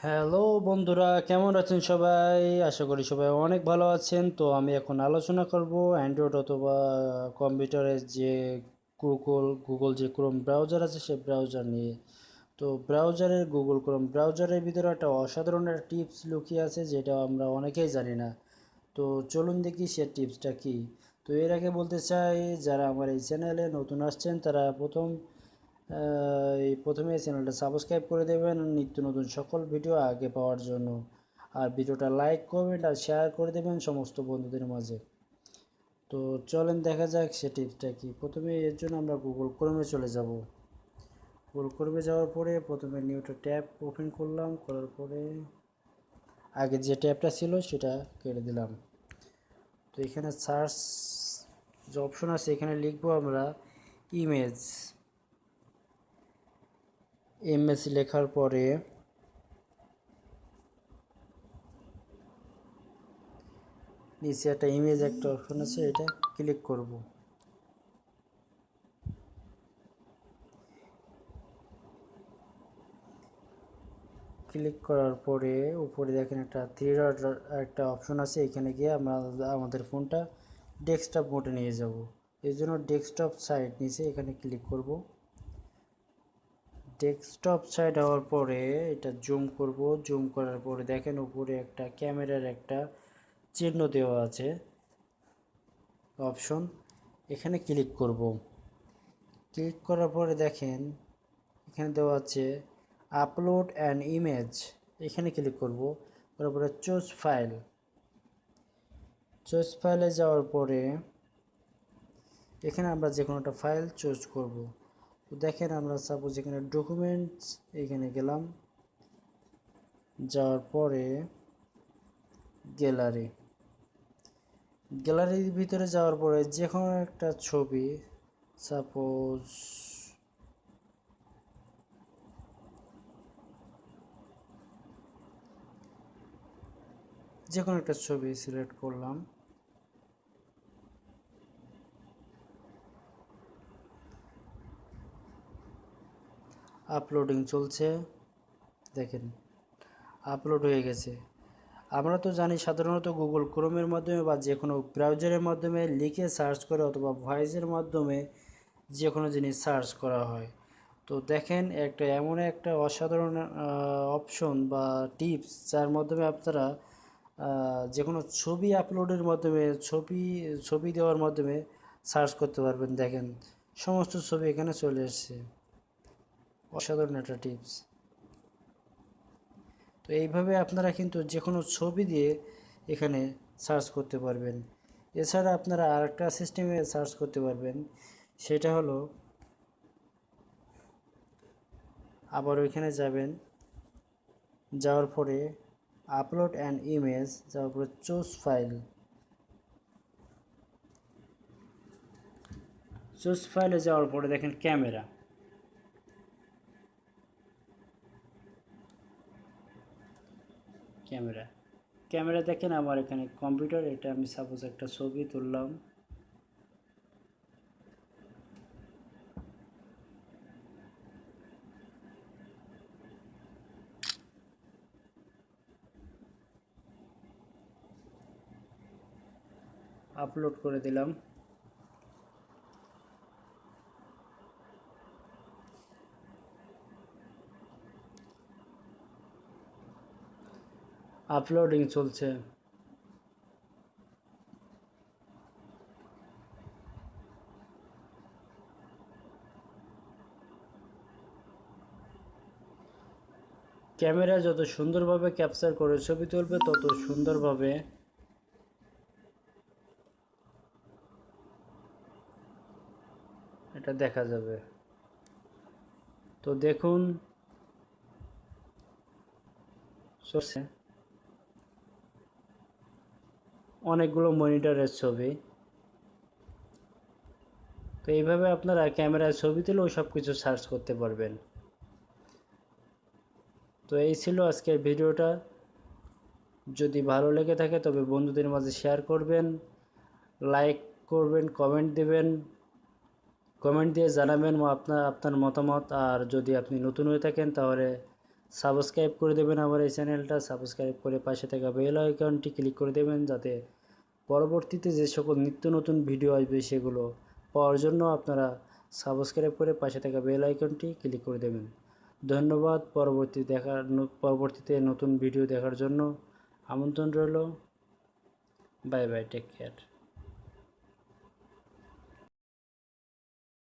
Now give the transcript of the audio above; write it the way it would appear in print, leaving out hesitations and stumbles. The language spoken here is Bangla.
হ্যালো বন্ধুরা, কেমন আছেন সবাই? আশা করি সবাই অনেক ভালো আছেন। তো আমি এখন আলোচনা করব অ্যান্ড্রয়েড অথবা কম্পিউটারের যে গুগল যে ক্রোম ব্রাউজার আছে সেই ব্রাউজার নিয়ে। তো গুগল ক্রোম ব্রাউজারের ভিতরে একটা অসাধারণ একটা টিপস লুকিয়ে আছে, যেটা আমরা অনেকেই জানি না। তো চলুন দেখি সে টিপসটা কি। তো এর আগে বলতে চাই, যারা আমার এই চ্যানেলে নতুন আসছেন তারা প্রথমে এই চ্যানেলটা সাবস্ক্রাইব করে দেবেন নিত্য নতুন সকল ভিডিও আগে পাওয়ার জন্য। আর ভিডিওটা লাইক, কমেন্ট আর শেয়ার করে দেবেন সমস্ত বন্ধুদের মাঝে। তো চলেন দেখা যাক সে টিপসটা কি। প্রথমে এর জন্য আমরা গুগল ক্রোমে চলে যাব। গুগল ক্রোমে যাওয়ার পরে প্রথমে নিউটা ট্যাব ওপেন করলাম, করার পরে আগে যে ট্যাবটা ছিল সেটা কেটে দিলাম। তো এখানে সার্চ যে অপশন আছে এখানে লিখবো আমরা ইমেজ। এমএস লেখার পরে নিচে একটা ইমেজ একটা অপশন আছে, এটা ক্লিক করব। ক্লিক করার পরে উপরে দেখেন একটা থ্রি ডট একটা অপশন আছে, এখানে গিয়ে আমরা আমাদের ফোনটা ডেস্কটপ মোডে নিয়ে যাব। এই জন্য ডেস্কটপ সাইড নিচে এখানে ক্লিক করব। ডেস্কটপ সাইড হওয়ার পরে এটা জুম করব। জুম করার পরে দেখেন উপরে একটা ক্যামেরার একটা চিহ্ন দেওয়া আছে অপশন, এখানে ক্লিক করব। ক্লিক করার পরে দেখেন এখানে দেওয়া আছে আপলোড অ্যান্ড ইমেজ, এখানে ক্লিক করব। তারপরে চুজ ফাইল। চুজ ফাইলে যাওয়ার পরে এখানে আমরা যে কোনো একটা ফাইল চুজ করব। তো দেখেন আমরা সাপোজ এখানে ডকুমেন্টস এখানে গেলাম, যাওয়ার পরে গ্যালারি। গ্যালারির ভিতরে যাওয়ার পরে যে কোনো একটা ছবি, সাপোজ যে কোনো একটা ছবি সিলেক্ট করলাম। আপলোডিং চলছে, দেখেন আপলোড হয়ে গেছে। আমরা তো জানি সাধারণত গুগল ক্রোমের মাধ্যমে বা যে কোনো ব্রাউজারের মাধ্যমে লিখে সার্চ করে অথবা ভয়েসের মাধ্যমে যে কোনো জিনিস সার্চ করা হয়। তো দেখেন একটা এমন একটা অসাধারণ অপশন বা টিপস, যার মাধ্যমে আপনারা যে কোনো ছবি আপলোডের মাধ্যমে ছবি দেওয়ার মাধ্যমে সার্চ করতে পারবেন। দেখেন সমস্ত ছবি এখানে চলে এসেছে। অসাধারণ একটা টিপস। তো এইভাবে আপনারা কিন্তু যে কোনো ছবি দিয়ে এখানে সার্চ করতে পারবেন। এছাড়া আপনারা আরেকটা সিস্টেমে সার্চ করতে পারবেন, সেটা হলো আবার ওইখানে যাবেন, যাওয়ার পরে আপলোড অ্যান্ড ইমেজ, যাওয়ার পরে চুজ ফাইল। চুজ ফাইলে যাওয়ার পরে দেখেন ক্যামেরা। ক্যামেরা ক্যামেরা দেখেন আমার এখানে কম্পিউটার, এটা আমি সাপোজ একটা ছবি তুললাম। আপলোড করে দিলাম। আপলোডিং চলছে। ক্যামেরা যত সুন্দরভাবে ক্যাপচার করে ছবি তুলবে তত সুন্দরভাবে এটা দেখা যাবে। তো দেখুন চলছে অনেকগুলো মনিটরের ছবি। তো এইভাবে আপনারা ক্যামেরায় ছবি তুলেও সব কিছু সার্চ করতে পারবেন। তো এই ছিল আজকের ভিডিওটা। যদি ভালো লেগে থাকে তবে বন্ধুদের মাঝে শেয়ার করবেন, লাইক করবেন, কমেন্ট দেবেন। কমেন্ট দিয়ে জানাবেন আপনার মতামত। আর যদি আপনি নতুন হয়ে থাকেন তাহলে সাবস্ক্রাইব করে দেবেন আমার এই চ্যানেলটা। সাবস্ক্রাইব করে পাশে থাকা বেল আইকনটি ক্লিক করে দেবেন, যাতে পরবর্তীতে যে সকল নিত্য নতুন ভিডিও আসবে সেগুলো পাওয়ার জন্য আপনারা সাবস্ক্রাইব করে পাশে থাকা বেল আইকনটি ক্লিক করে দেবেন। ধন্যবাদ। পরবর্তীতে নতুন ভিডিও দেখার জন্য আমন্ত্রণ রইল। Bye bye, take care.